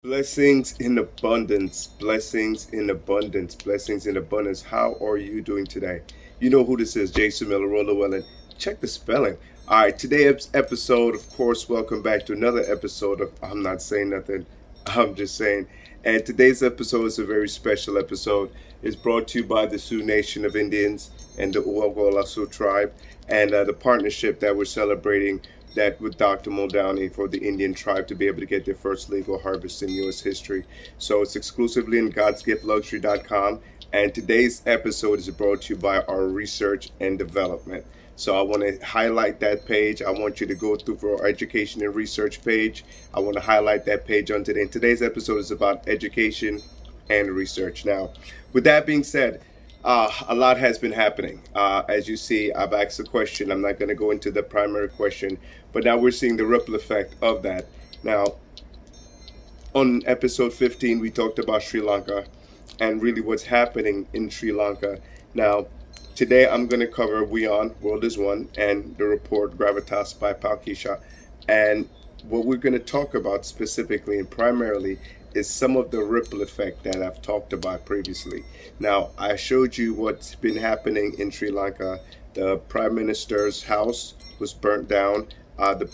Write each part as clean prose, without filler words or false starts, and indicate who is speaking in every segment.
Speaker 1: Blessings in abundance, blessings in abundance, blessings in abundance. How are you doing today? You know who this is, Jason Miller, Roller Welling. Check the spelling. All right, today's episode, of course, welcome back to another episode of I'm Not Saying Nothing, I'm Just Saying. And today's episode is a very special episode. It's brought to you by the Sioux Nation of Indians and the Uogola Sioux tribe and the partnership that we're celebrating that with Dr. Muldowney for the Indian tribe to be able to get their first legal harvest in U.S. history. So it's exclusively in godsgiftluxury.com. And today's episode is brought to you by our research and development. So I want to highlight that page. I want you to go through for our education and research page. I want to highlight that page on today. And today's episode is about education and research. Now, with that being said, a lot has been happening. As you see, I've asked a question. I'm not going to go into the primary question, but now we're seeing the ripple effect of that. Now, on episode 15, we talked about Sri Lanka and really what's happening in Sri Lanka. Now, today I'm going to cover We On, World is One, and the report Gravitas by Palkisha. And what we're going to talk about specifically and primarily is some of the ripple effect that I've talked about previously. Now, I showed you what's been happening in Sri Lanka. The Prime Minister's house was burnt down. The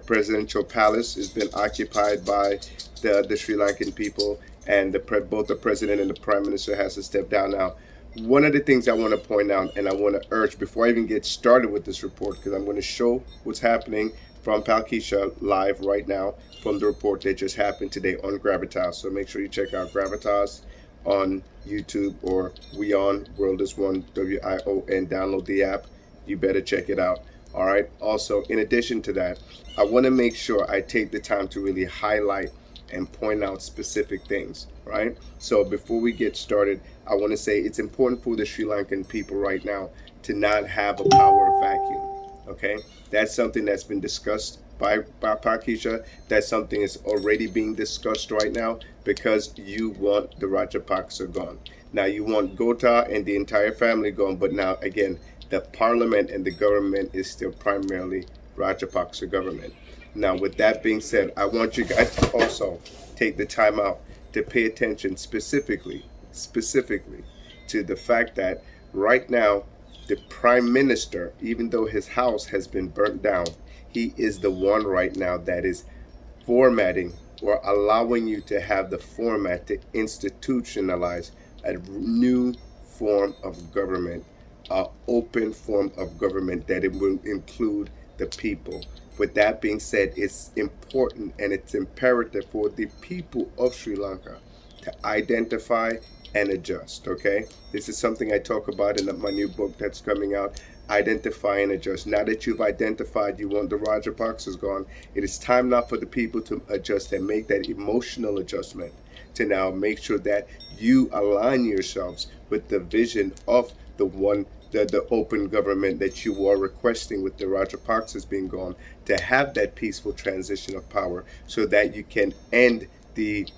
Speaker 1: presidential palace has been occupied by the Sri Lankan people, and both the president and the Prime Minister has to step down now. One of the things I want to point out and I want to urge before I even get started with this report, because I'm going to show what's happening from Palkisha live right now from the report that just happened today on Gravitas. So make sure you check out Gravitas on YouTube or We On World is One, WION. Download the app. You better check it out. All right. Also, in addition to that, I want to make sure I take the time to really highlight and point out specific things, right? So before we get started, I want to say it's important for the Sri Lankan people right now to not have a power vacuum. Okay, that's something that's been discussed by Pakisha. That's something that's already being discussed right now because you want the Rajapaksa gone. Now you want Gota and the entire family gone, but now again, the parliament and the government is still primarily Rajapaksa government. Now, with that being said, I want you guys to also take the time out to pay attention specifically to the fact that right now, the prime minister, even though his house has been burnt down, he is the one right now that is formatting or allowing you to have the format to institutionalize a new form of government, an open form of government that it will include the people. With that being said, it's important and it's imperative for the people of Sri Lanka to identify and adjust, okay? This is something I talk about in my new book that's coming out, Identify and Adjust. Now that you've identified you want the Rajapaksas gone, it is time now for the people to adjust and make that emotional adjustment to now make sure that you align yourselves with the vision of the open government that you are requesting with the Rajapaksas being gone, to have that peaceful transition of power so that you can end the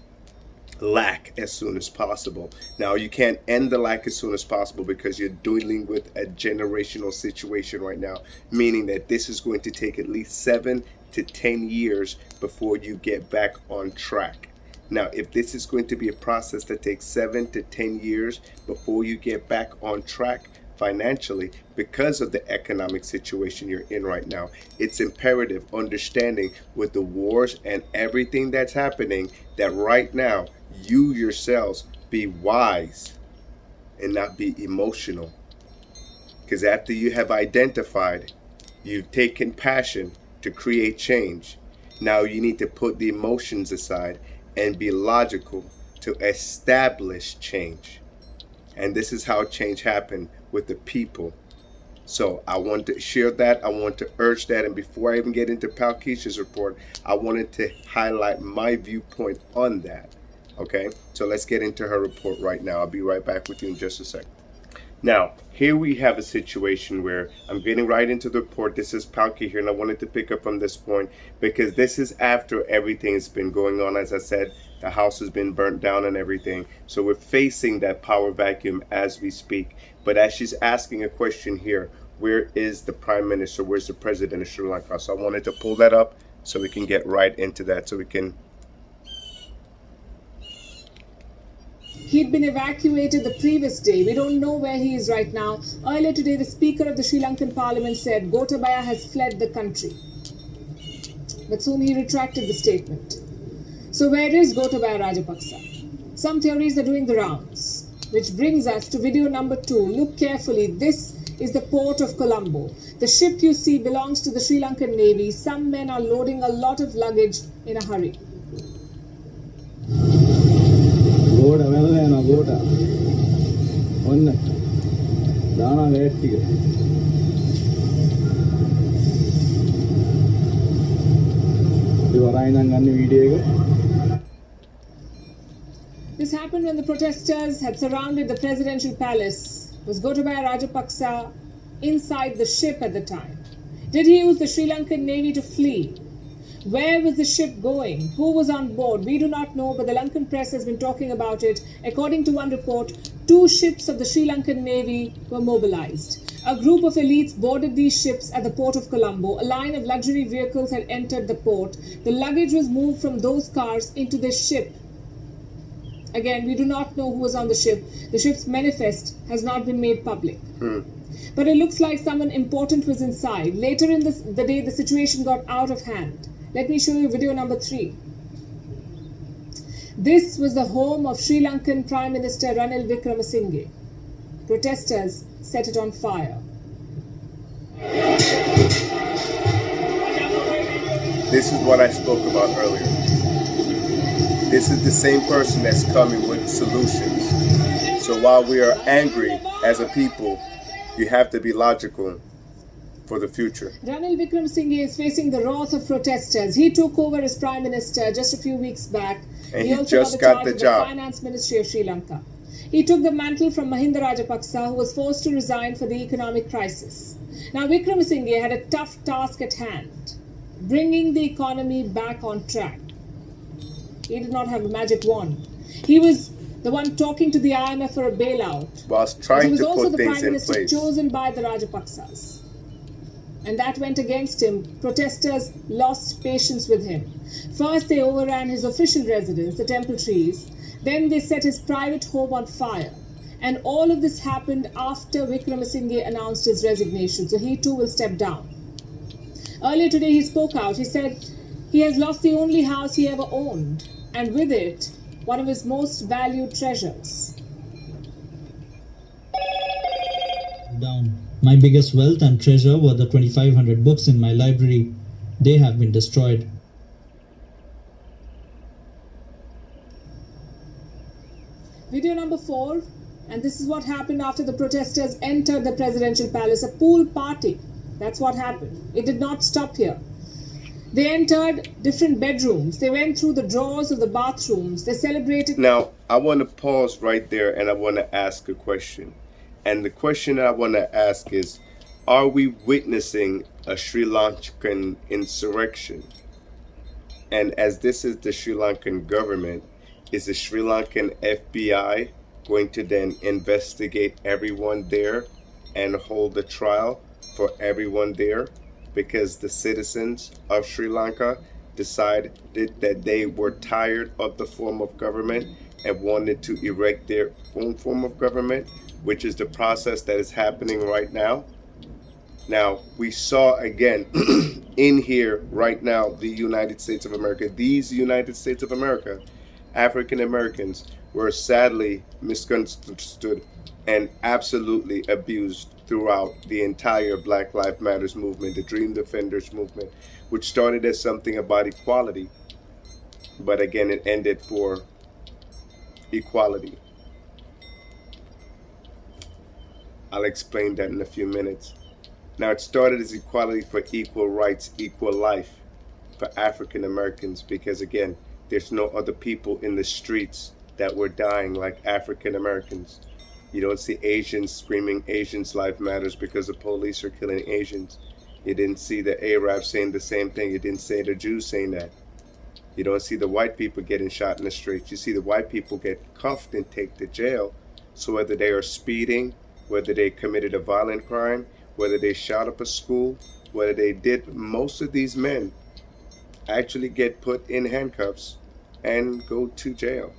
Speaker 1: lack as soon as possible. Now, you can't end the lack as soon as possible because you're dealing with a generational situation right now, meaning that this is going to take at least 7 to 10 years before you get back on track. Now, if this is going to be a process that takes 7 to 10 years before you get back on track financially because of the economic situation you're in right now, it's imperative understanding with the wars and everything that's happening that right now you yourselves be wise and not be emotional. Because after you have identified, you've taken passion to create change. Now you need to put the emotions aside and be logical to establish change. And this is how change happened with the people. So I want to share that. I want to urge that. And before I even get into Palkisha's report, I wanted to highlight my viewpoint on that. Okay, so let's get into her report right now. I'll be right back with you in just a second. Now, here we have a situation where I'm getting right into the report. This is Palki here, and I wanted to pick up from this point because this is after everything has been going on. As I said, the house has been burnt down and everything. So we're facing that power vacuum as we speak. But as she's asking a question here, where is the Prime Minister? Where's the President of Sri Lanka? So I wanted to pull that up so we can get right into that, so we can
Speaker 2: He'd been evacuated the previous day. We don't know where he is right now. Earlier today, the Speaker of the Sri Lankan Parliament said Gotabaya has fled the country. But soon he retracted the statement. So where is Gotabaya Rajapaksa? Some theories are doing the rounds. Which brings us to video number 2. Look carefully. This is the port of Colombo. The ship you see belongs to the Sri Lankan Navy. Some men are loading a lot of luggage in a hurry.
Speaker 3: ගෝඩ වැළලා යනවා ගෝඩ. ඔන්න දානවා late ටික. ඒ වරායි නම් ගන්න video එක.
Speaker 2: This happened when the protesters had surrounded the presidential palace. Was Gotabaya Rajapaksa inside the ship at the time? Did he use the Sri Lankan Navy to flee? Where was the ship going? Who was on board? We do not know, but the Lankan press has been talking about it. According to one report, 2 ships of the Sri Lankan Navy were mobilized. A group of elites boarded these ships at the port of Colombo. A line of luxury vehicles had entered the port. The luggage was moved from those cars into this ship. Again, we do not know who was on the ship. The ship's manifest has not been made public. But it looks like someone important was inside. Later in the day, the situation got out of hand. Let me show you video number 3. This was the home of Sri Lankan Prime Minister Ranil Wickremesinghe. Protesters set it on fire.
Speaker 1: This is what I spoke about earlier. This is the same person that's coming with solutions. So while we are angry as a people, you have to be logical for the future.
Speaker 2: Ranil Wickremesinghe is facing the wrath of protesters. He took over as Prime Minister just a few weeks back.
Speaker 1: And he
Speaker 2: also
Speaker 1: just
Speaker 2: got
Speaker 1: the
Speaker 2: the
Speaker 1: job.
Speaker 2: Finance Ministry of Sri Lanka. He took the mantle from Mahinda Rajapaksa, who was forced to resign for the economic crisis. Now Wickremesinghe had a tough task at hand, bringing the economy back on track. He did not have a magic wand. He was the one talking to the IMF for a bailout.
Speaker 1: Whilst trying to
Speaker 2: He was also
Speaker 1: put
Speaker 2: the
Speaker 1: things
Speaker 2: Prime
Speaker 1: in
Speaker 2: Minister
Speaker 1: place.
Speaker 2: chosen by the Rajapaksas. And that went against him. Protesters lost patience with him. First, they overran his official residence, the Temple Trees. Then they set his private home on fire. And all of this happened after Wickremesinghe announced his resignation. So he too will step down. Earlier today, he spoke out. He said he has lost the only house he ever owned, and with it, one of his most valued treasures.
Speaker 4: Down. My biggest wealth and treasure were the 2,500 books in my library. They have been destroyed.
Speaker 2: Video number 4, and this is what happened after the protesters entered the presidential palace, a pool party. That's what happened. It did not stop here. They entered different bedrooms. They went through the drawers of the bathrooms. They celebrated.
Speaker 1: Now, I want to pause right there and I want to ask a question. And the question that I want to ask is, are we witnessing a Sri Lankan insurrection? And as this is the Sri Lankan government, is the Sri Lankan FBI going to then investigate everyone there and hold a trial for everyone there? Because the citizens of Sri Lanka decided that they were tired of the form of government and wanted to erect their own form of government, which is the process that is happening right now. Now, we saw again in here right now, the United States of America, these United States of America, African Americans were sadly misconstrued and absolutely abused throughout the entire Black Lives Matters movement, the Dream Defenders movement, which started as something about equality, but again, it ended for equality. I'll explain that in a few minutes. Now, it started as equality for equal rights, equal life for African Americans, because again, there's no other people in the streets that were dying like African Americans. You don't see Asians screaming Asians' life matters because the police are killing Asians. You didn't see the Arabs saying the same thing. You didn't see the Jews saying that. You don't see the white people getting shot in the streets. You see the white people get cuffed and taken to jail. So whether they are speeding, whether they committed a violent crime, whether they shot up a school, whether they did, most of these men actually get put in handcuffs and go to jail.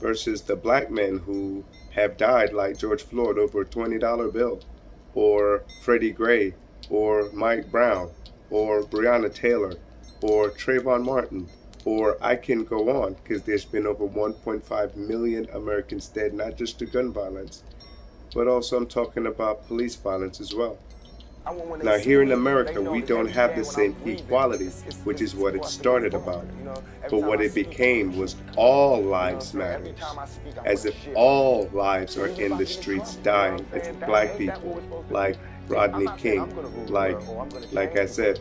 Speaker 1: versus the black men who have died, like George Floyd, over a $20 bill, or Freddie Gray, or Mike Brown, or Breonna Taylor, or Trayvon Martin, or I can go on, because there's been over 1.5 million Americans dead, not just to gun violence, but also I'm talking about police violence as well. Now here in America, we don't have the same equality, which is what it started about. But what it became was all lives matter, as if all lives are in the streets dying. It's black people, like Rodney King, like I said,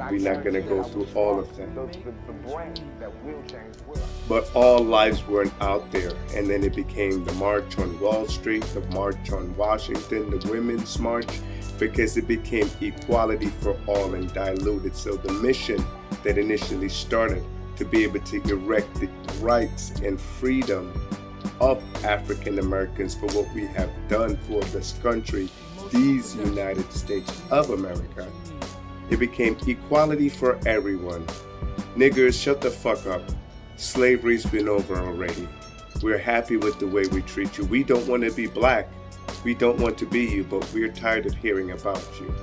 Speaker 1: we're not going to go through all of them. But all lives weren't out there. And then it became the March on Wall Street, the March on Washington, the Women's March, because it became equality for all and diluted. So the mission that initially started to be able to erect the rights and freedom of African Americans for what we have done for this country, these United States of America, it became equality for everyone. Niggers, shut the fuck up. Slavery's been over already. We're happy with the way we treat you. We don't want to be black. We don't want to be you, but we're tired of hearing about you.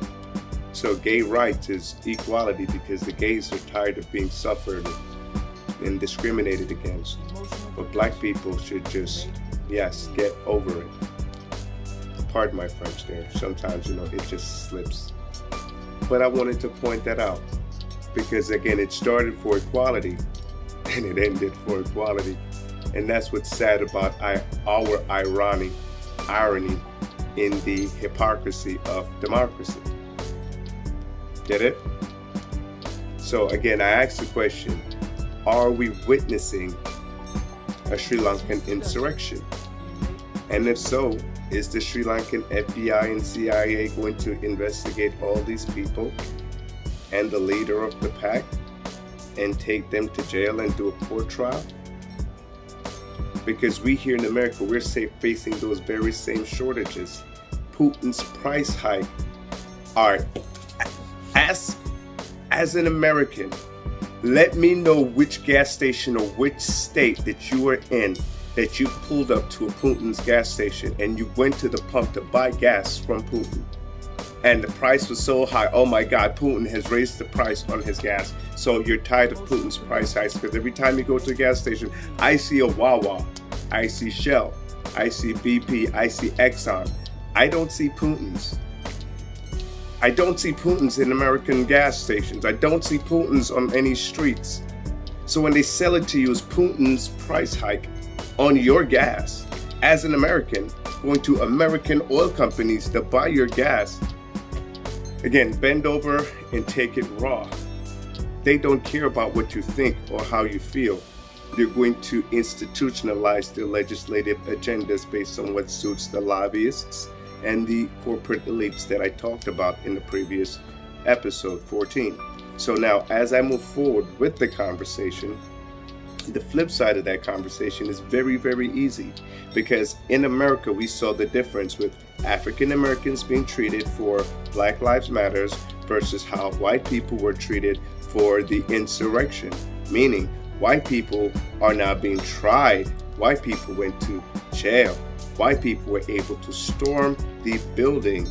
Speaker 1: So gay rights is equality because the gays are tired of being suffered and discriminated against. But black people should just, yes, get over it. Pardon my French there. Sometimes, it just slips. But I wanted to point that out because, again, it started for equality and it ended for equality. And that's what's sad about our irony in the hypocrisy of democracy. Get it? So again, I asked the question, are we witnessing a Sri Lankan insurrection? And if so, is the Sri Lankan FBI and CIA going to investigate all these people and the leader of the pack and take them to jail and do a court trial? Because we here in America, we're facing those very same shortages. Putin's price hike. All right, as an American, let me know which gas station or which state that you are in that you pulled up to a Putin's gas station and you went to the pump to buy gas from Putin. And the price was so high. Oh my God, Putin has raised the price on his gas. So you're tired of Putin's price hikes because every time you go to a gas station, I see a Wawa, I see Shell, I see BP, I see Exxon. I don't see Putin's. I don't see Putin's in American gas stations. I don't see Putin's on any streets. So when they sell it to you as Putin's price hike on your gas, as an American, going to American oil companies to buy your gas, again, bend over and take it raw. They don't care about what you think or how you feel. They're going to institutionalize their legislative agendas based on what suits the lobbyists and the corporate elites that I talked about in the previous episode 14. So now, as I move forward with the conversation, the flip side of that conversation is very, very easy, because in America, we saw the difference with African Americans being treated for Black Lives Matters versus how white people were treated for the insurrection, meaning white people are now being tried. White people went to jail. White people were able to storm the building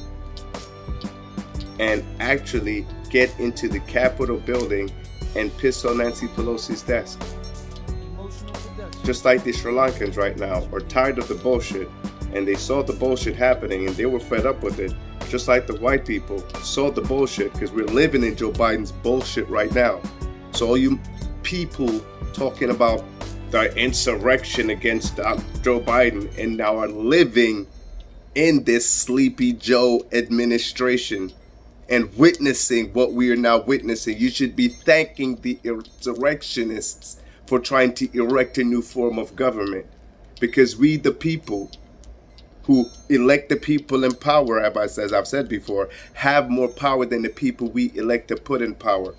Speaker 1: and actually get into the Capitol building and piss on Nancy Pelosi's desk. Just like the Sri Lankans right now are tired of the bullshit, and they saw the bullshit happening and they were fed up with it. Just like the white people saw the bullshit, because we're living in Joe Biden's bullshit right now. So all you people talking about the insurrection against Joe Biden and now are living in this Sleepy Joe administration and witnessing what we are now witnessing, you should be thanking the insurrectionists for trying to erect a new form of government. Because we, the people who elect the people in power, as I've said before, have more power than the people we elect to put in power.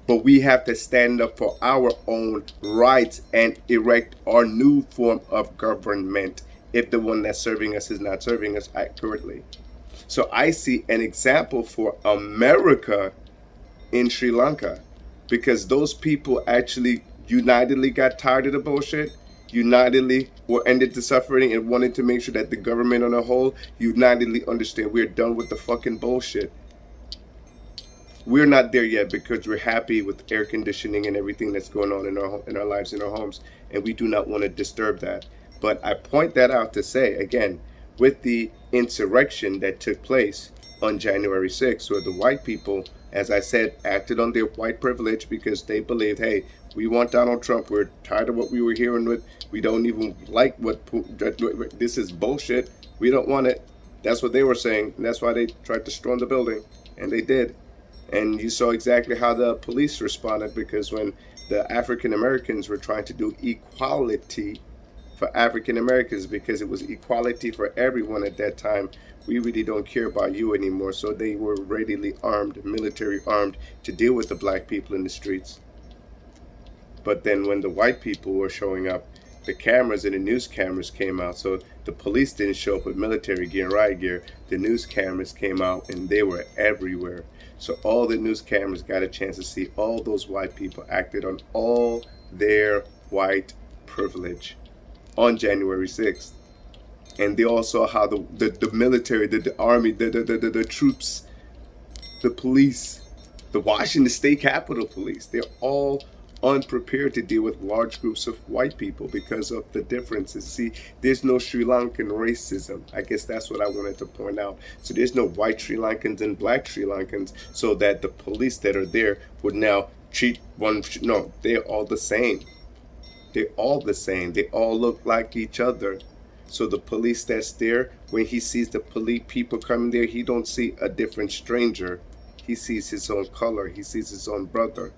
Speaker 1: But we have to stand up for our own rights and erect our new form of government if the one that's serving us is not serving us accurately. So I see an example for America in Sri Lanka, because those people actually unitedly got tired of the bullshit unitedly were ended the suffering and wanted to make sure that the government on a whole unitedly understand we're done with the fucking bullshit. We're not there yet because we're happy with air conditioning and everything that's going on in our lives, in our homes, and we do not want to disturb that. But I point that out to say, again, with the insurrection that took place on January 6th, where the white people, as I said, acted on their white privilege because they believed, hey, we want Donald Trump. We're tired of what we were hearing with. We don't even like what this is bullshit. We don't want it. That's what they were saying. And that's why they tried to storm the building, and they did. And you saw exactly how the police responded, because when the African Americans were trying to do equality for African Americans, because it was equality for everyone at that time, we really don't care about you anymore. So they were readily armed, military armed, to deal with the black people in the streets. But then when the white people were showing up, the cameras and the news cameras came out. So the police didn't show up with military gear and riot gear. The news cameras came out, and they were everywhere. So all the news cameras got a chance to see all those white people acted on all their white privilege on January 6th. And they all saw how the military, the army, the troops, the police, the Washington State Capitol Police, they're all unprepared to deal with large groups of white people because of the differences. See, there's no Sri Lankan racism. I guess that's what I wanted to point out. So there's no white Sri Lankans and black Sri Lankans, so that the police that are there would now treat one. No, they're all the same. They're all the same. They all look like each other. So the police that's there, when he sees the police people coming there, he don't see a different stranger. He sees his own color. He sees his own brother.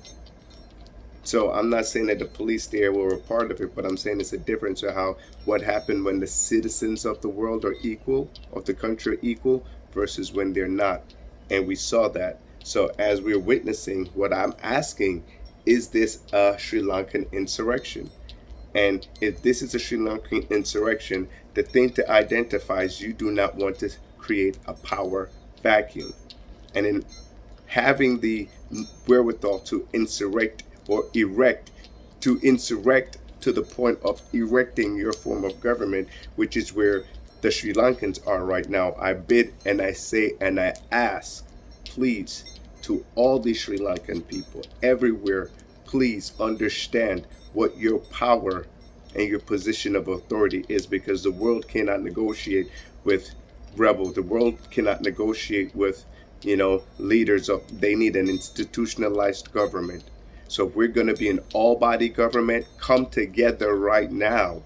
Speaker 1: So I'm not saying that the police there were a part of it, but I'm saying it's a difference of how what happened when the citizens of the world are equal, of the country are equal, versus when they're not. And we saw that. So as we're witnessing, what I'm asking, is this a Sri Lankan insurrection? And if this is a Sri Lankan insurrection, the thing to identify is you do not want to create a power vacuum. And in having the wherewithal to insurrect or erect, to insurrect to the point of erecting your form of government, which is where the Sri Lankans are right now, I bid and I say and I ask, please, to all the Sri Lankan people everywhere, please understand what your power and your position of authority is, because the world cannot negotiate with rebels. The world cannot negotiate with, leaders of, they need an institutionalized government. So if we're going to be an all-body government, come together right now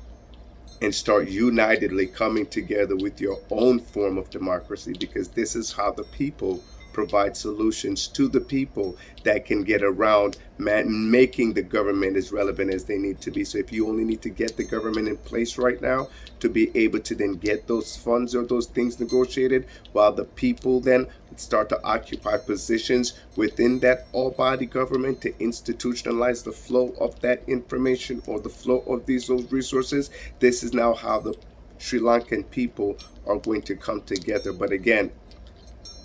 Speaker 1: and start unitedly coming together with your own form of democracy, because this is how the people provide solutions to the people that can get around making the government as relevant as they need to be. So if you only need to get the government in place right now to be able to then get those funds or those things negotiated, while the people then start to occupy positions within that all-body government to institutionalize the flow of that information or the flow of those resources, this is now how the Sri Lankan people are going to come together. But again,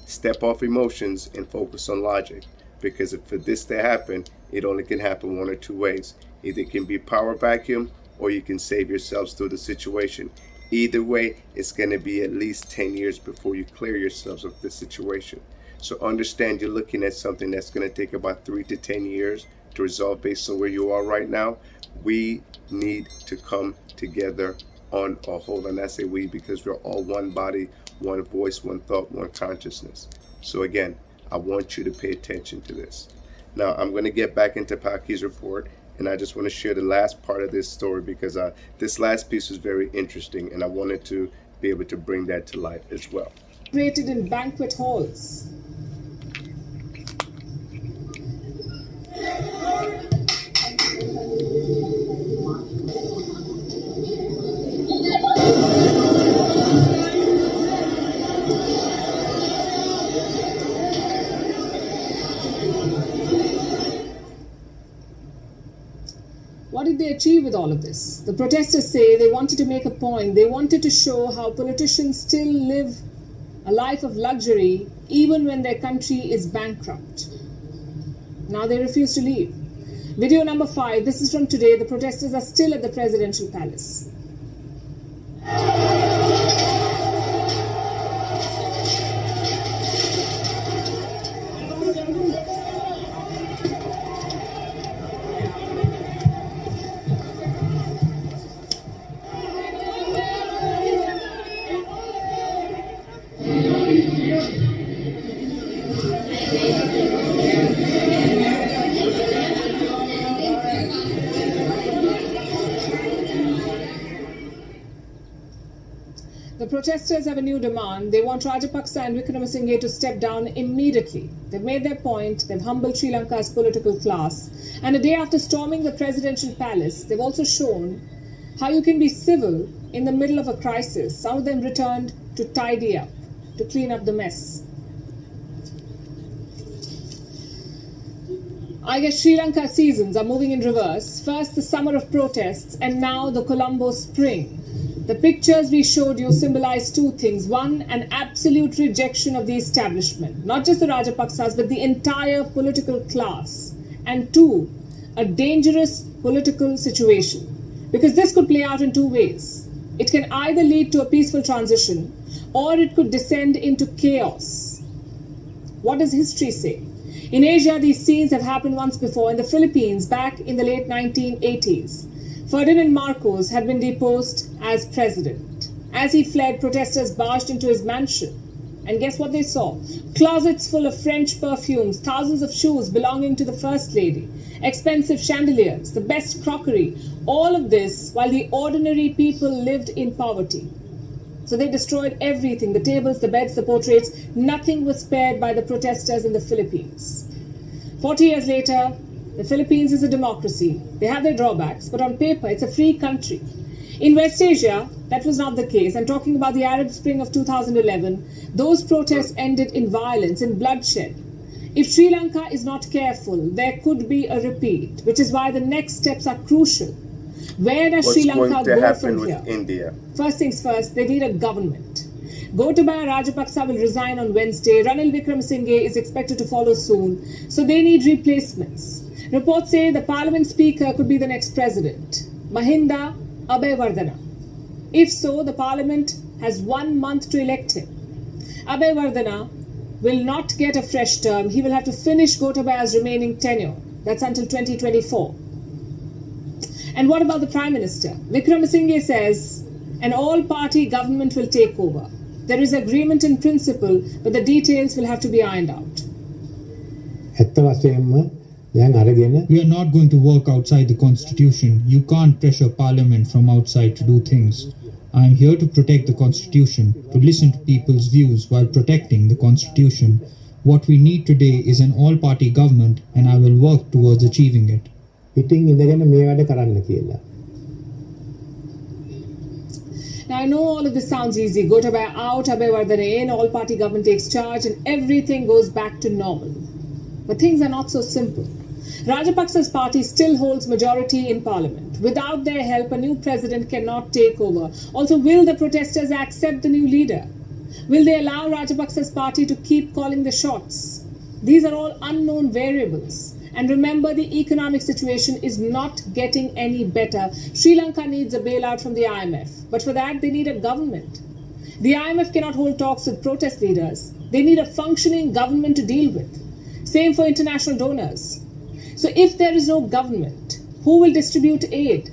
Speaker 1: step off emotions and focus on logic, because if for this to happen, it only can happen one or two ways. Either it can be a power vacuum, or you can save yourselves through the situation. Either way, it's going to be at least 10 years before you clear yourselves of the situation. So understand, you're looking at something that's going to take about 3 to 10 years to resolve based on where you are right now. We need to come together on a whole, and I say we because we're all one body, one voice, one thought, one consciousness. So again, I want you to pay attention to this. Now, I'm going to get back into Paki's report, and I just want to share the last part of this story, because this last piece was very interesting, and I wanted to be able to bring that to light as well.
Speaker 2: Created in banquet halls. What did they achieve with all of this? The protesters say they wanted to make a point. They wanted to show how politicians still live a life of luxury even when their country is bankrupt. Now they refuse to leave. Video number 5, this is from today. The protesters are still at the presidential palace. The protesters have a new demand. They want Rajapaksa and Wickremesinghe to step down immediately. They've made their point. They've humbled Sri Lanka's political class. And a day after storming the presidential palace, they've also shown how you can be civil in the middle of a crisis. Some of them returned to tidy up, to clean up the mess. I guess Sri Lanka seasons are moving in reverse. First the summer of protests and now the Colombo spring. The pictures we showed you symbolize two things. One, an absolute rejection of the establishment, not just the Rajapaksas, but the entire political class. And two, a dangerous political situation. Because this could play out in two ways. It can either lead to a peaceful transition or it could descend into chaos. What does history say? In Asia, these scenes have happened once before. In the Philippines, back in the late 1980s. Ferdinand Marcos had been deposed as president. As he fled, protesters barged into his mansion. And guess what they saw? Closets full of French perfumes, thousands of shoes belonging to the First Lady, expensive chandeliers, the best crockery. All of this while the ordinary people lived in poverty. So they destroyed everything, the tables, the beds, the portraits. Nothing was spared by the protesters in the Philippines. 40 years later, the Philippines is a democracy. They have their drawbacks, but on paper, it's a free country. In West Asia, that was not the case. I'm talking about the Arab Spring of 2011. Those protests ended in violence, in bloodshed. If Sri Lanka is not careful, there could be a repeat, which is why the next steps are crucial. Where does Sri Lanka go from here?
Speaker 1: India?
Speaker 2: First things first, they need a government. Gotabaya Rajapaksa will resign on Wednesday. Ranil Wickremesinghe is expected to follow soon. So they need replacements. Reports say the parliament speaker could be the next president, Mahinda Abeyewardena. If so, the parliament has 1 month to elect him. Abeyewardena will not get a fresh term. He will have to finish Gotabaya's remaining tenure. That's until 2024. And what about the Prime Minister? Wickremesinghe says an all-party government will take over. There is agreement in principle, but the details will have to be ironed out.
Speaker 4: We are not going to work outside the constitution. You can't pressure parliament from outside to do things. I am here to protect the constitution, to listen to people's views while protecting the constitution. What we need today is an all-party government, and I will work towards achieving it.
Speaker 2: Now I know all of this sounds easy. Gotabaya out, Abeyewardena in, all-party government takes charge and everything goes back to normal. But things are not so simple. Rajapaksa's party still holds majority in parliament. Without their help, a new president cannot take over. Also, will the protesters accept the new leader? Will they allow Rajapaksa's party to keep calling the shots? These are all unknown variables. And remember, the economic situation is not getting any better. Sri Lanka needs a bailout from the IMF. But for that, they need a government. The IMF cannot hold talks with protest leaders. They need a functioning government to deal with. Same for international donors. So if there is no government, who will distribute aid?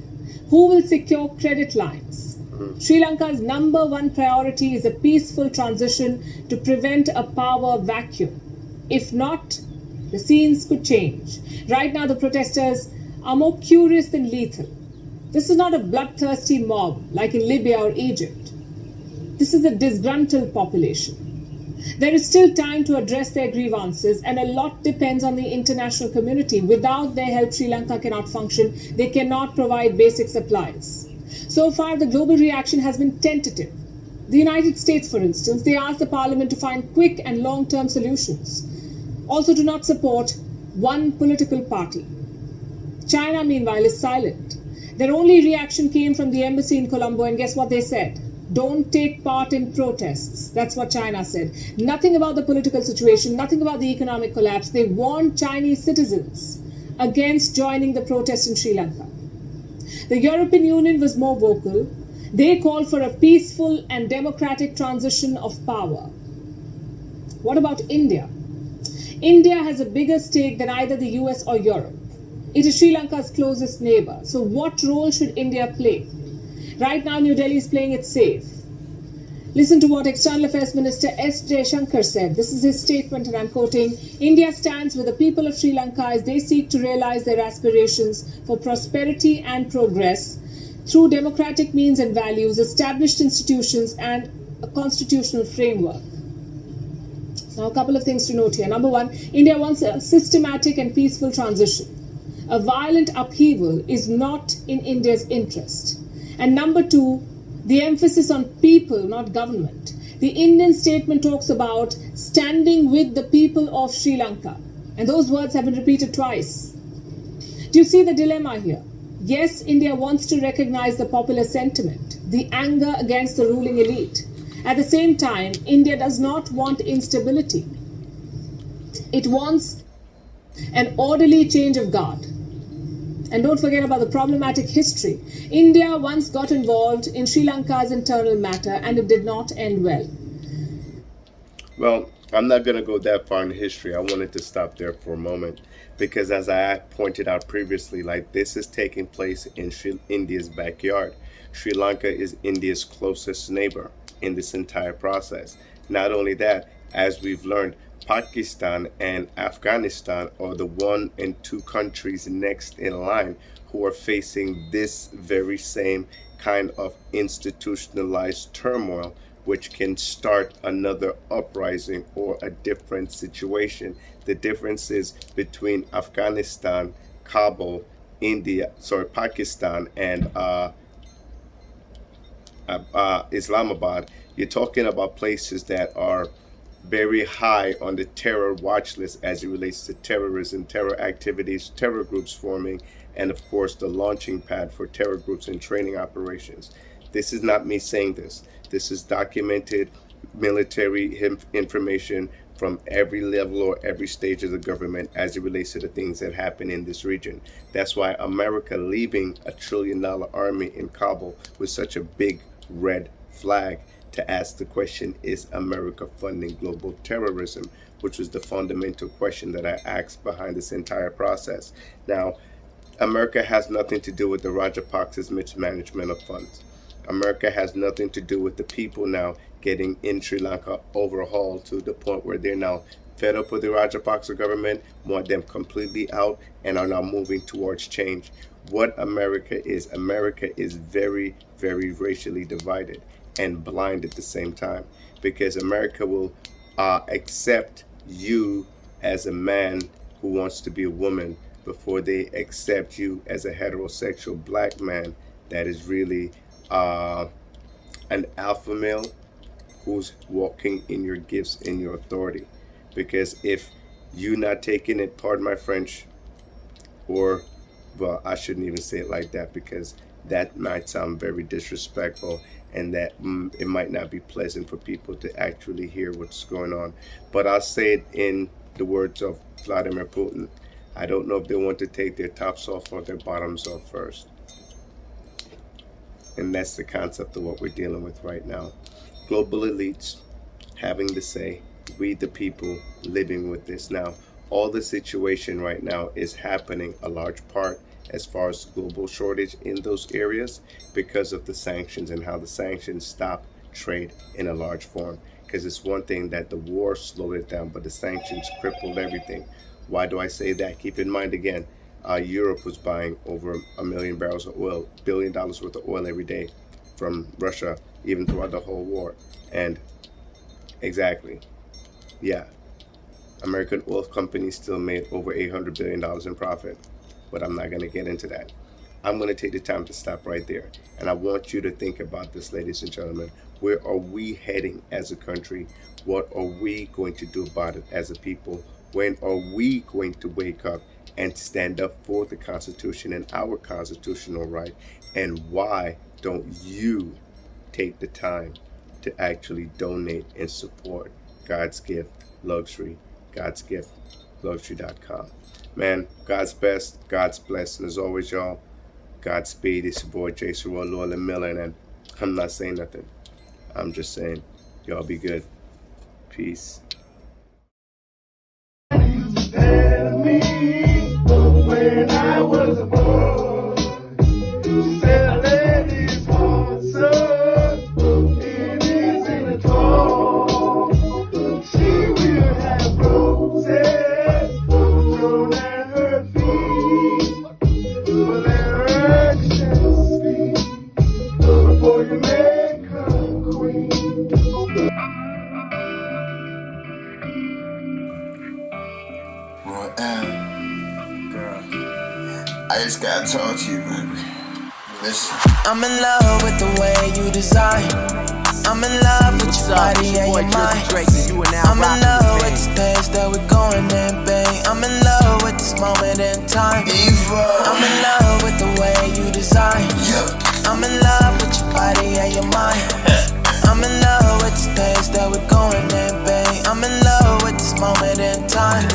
Speaker 2: Who will secure credit lines? Sri Lanka's number one priority is a peaceful transition to prevent a power vacuum. If not, the scenes could change. Right now, the protesters are more curious than lethal. This is not a bloodthirsty mob like in Libya or Egypt. This is a disgruntled population. There is still time to address their grievances, and a lot depends on the international community. Without their help, Sri Lanka cannot function. They cannot provide basic supplies. So far, the global reaction has been tentative. The United States, for instance, they asked the parliament to find quick and long-term solutions. Also to not support one political party. China, meanwhile, is silent. Their only reaction came from the embassy in Colombo, and guess what they said? Don't take part in protests. That's what China said. Nothing about the political situation, nothing about the economic collapse. They warned Chinese citizens against joining the protest in Sri Lanka. The European Union was more vocal. They called for a peaceful and democratic transition of power. What about India? India has a bigger stake than either the US or Europe. It is Sri Lanka's closest neighbor. So, what role should India play? Right now, New Delhi is playing it safe. Listen to what External Affairs Minister S. Jaishankar said. This is his statement, and I'm quoting: India stands with the people of Sri Lanka as they seek to realize their aspirations for prosperity and progress through democratic means and values, established institutions, and a constitutional framework. Now, a couple of things to note here. Number one, India wants a systematic and peaceful transition. A violent upheaval is not in India's interest. And number two, the emphasis on people, not government. The Indian statement talks about standing with the people of Sri Lanka. And those words have been repeated twice. Do you see the dilemma here? Yes, India wants to recognize the popular sentiment, the anger against the ruling elite. At the same time, India does not want instability. It wants an orderly change of guard. And don't forget about the problematic history. India once got involved in Sri Lanka's internal matter, and it did not end well.
Speaker 1: Well, I'm not going to go that far in history. I wanted to stop there for a moment because, as I pointed out previously, like this is taking place in India's backyard. Sri Lanka is India's closest neighbor in this entire process. Not only that, as we've learned, Pakistan and Afghanistan are the 1 and 2 countries next in line who are facing this very same kind of institutionalized turmoil, which can start another uprising or a different situation. The differences between Afghanistan, Kabul, Pakistan, and Islamabad, you're talking about places that are very high on the terror watch list as it relates to terrorism, terror activities, terror groups forming, and of course the launching pad for terror groups and training operations. This is not me saying this. This is documented military information from every level or every stage of the government as it relates to the things that happen in this region. That's why America leaving $1 trillion army in Kabul with such a big red flag to ask the question, is America funding global terrorism? Which was the fundamental question that I asked behind this entire process. Now, America has nothing to do with the Rajapaksa's mismanagement of funds. America has nothing to do with the people now getting in Sri Lanka overhauled to the point where they're now fed up with the Rajapaksa government, want them completely out, and are now moving towards change. What America is very, very racially divided and blind at the same time, because America will accept you as a man who wants to be a woman before they accept you as a heterosexual black man that is really an alpha male who's walking in your gifts and your authority. Because if you're not taking it, pardon my French, or, well, I shouldn't even say it like that because that might sound very disrespectful, and that it might not be pleasant for people to actually hear what's going on. But I'll say it in the words of Vladimir Putin. I don't know if they want to take their tops off or their bottoms off first. And that's the concept of what we're dealing with right now. Global elites having to say, we the people living with this. Now, all the situation right now is happening a large part as far as global shortage in those areas because of the sanctions and how the sanctions stop trade in a large form. Because it's one thing that the war slowed it down, but the sanctions crippled everything. Why do I say that? Keep in mind again, Europe was buying over 1 million barrels of oil, $1 billion worth of oil every day from Russia, even throughout the whole war. And exactly, yeah, American oil companies still made over $800 billion in profit. But I'm not going to get into that. I'm going to take the time to stop right there. And I want you to think about this, ladies and gentlemen. Where are we heading as a country? What are we going to do about it as a people? When are we going to wake up and stand up for the Constitution and our constitutional right? And why don't you take the time to actually donate and support God's gift, luxury, God's gift, Luxury.com. Man, God's best, God's blessing. As always, y'all, Godspeed. It's your boy Jason Roll and Miller, and I'm not saying nothing. I'm just saying, y'all be good. Peace.
Speaker 5: When I was a boy, she said, ladies want some, it is in the door. She will have roses thrown at her feet, but let her actions speak before you make her queen.
Speaker 6: Girl, I just gotta talk to you, baby. Listen. I'm in love with the way you design. I'm in love with your body and your mind. I'm in love with the space that we're going in, babe. I'm in love with this moment in time. I'm in love with the way you design. I'm in love with your body and your mind. I'm in love with the space that we're going in, babe. I'm in love with this moment in time.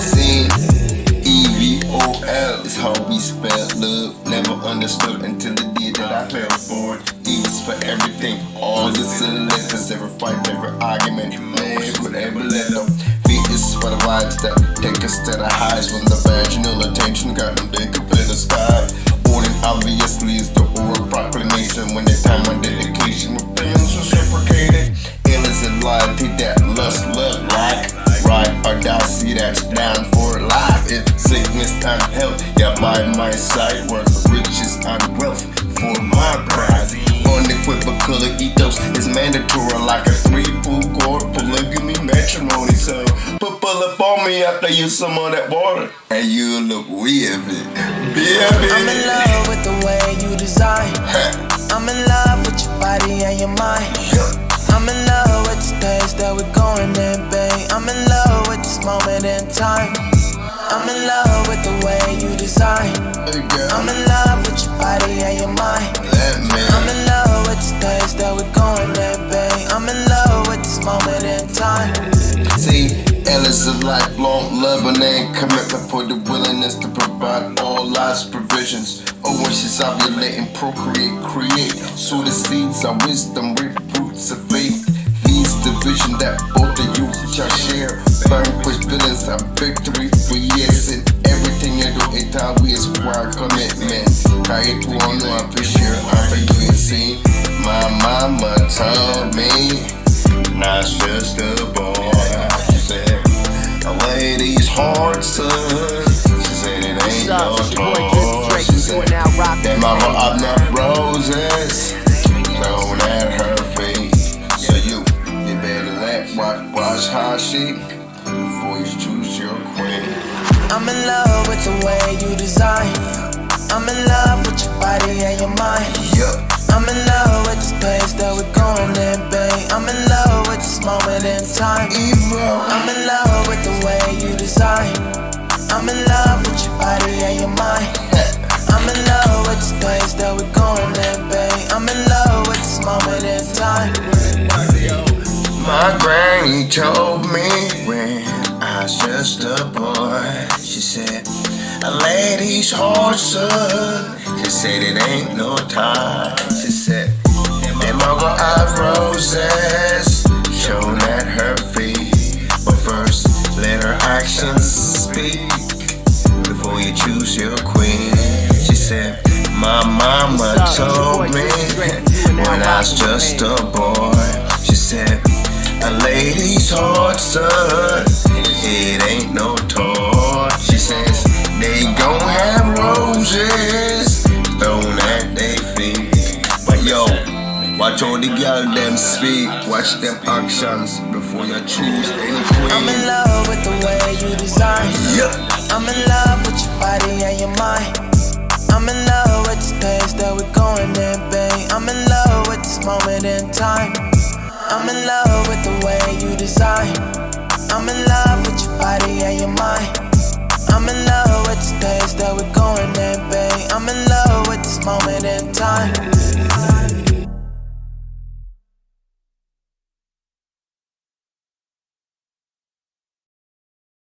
Speaker 6: EVOL is how we spell love. Never understood until the day that I fell for it. E was for everything, all the silly letters, every fight, every argument, man, with every letter. V is for the vibes that take us to the highs. When the vaginal attention got them, they could play the sky. Morning obviously is the oral proclamation. When they time my dedication, my feelings reciprocated. Ill is a loyalty that lust, love, like. Right or die, see that's down for life. If sickness and health, yeah, by my side, work riches and wealth for my pride. Unequivocal ethos is mandatory, like a 3-pool polygamy matrimony. So pull up on me after you some of that water, and you look weird, baby. I'm in love with the way you design. I'm in love with your body and your mind. I'm in love with the space that we're going in, babe. I'm in love with this moment in time. I'm in love with the way you design. I'm in love with your body and your mind. I'm in love with the space that we're going in, babe. I'm in love with this moment in time. See, L is a lifelong love and ain't commitment for the willingness to provide all life's provisions. Oasis ovulating, procreate, create. Sow the seeds of wisdom, reap fruits of faith. Feeds the vision that both of you shall share. Vanquish villains of victory for years. And everything you do, it always require commitment. I hate to all know I appreciate after you ain't seen. My mama told me, not just a boy. She said, a lady's heart, son. She said it ain't no toy. She said, that mama up enough roses thrown at her feet. So you better watch how she before you choose your queen. I'm in love with the way you design. I'm in love with your body and your mind. I'm in love with the space that we're going in, babe. I'm in love with this moment in time. I'm in love with the way you design. I'm in love with your body and your mind. I'm in love with the space that we're going in, babe. I'm in love with this moment in time. My granny told me when I was just a boy. She said, a lady's heart, son. She said it ain't no time. She said, them mama got roses shown at her feet. But first, let her actions speak before you choose your queen. She said, my mama told me when I was just a boy. She said, a lady's heart, son, it ain't no toy. She says, they gon' have roses thrown at their feet. But yo, watch all the girl them speak. Watch them actions before you choose any queen. I'm in love with the way you design. I'm in love with your body and your mind. I'm in love with the space that we're going in, babe. I'm in love with this moment in time. I'm in love with the way you design. I'm in love with your body and your mind. I'm in love with the space that we're going in, babe. I'm in love with this moment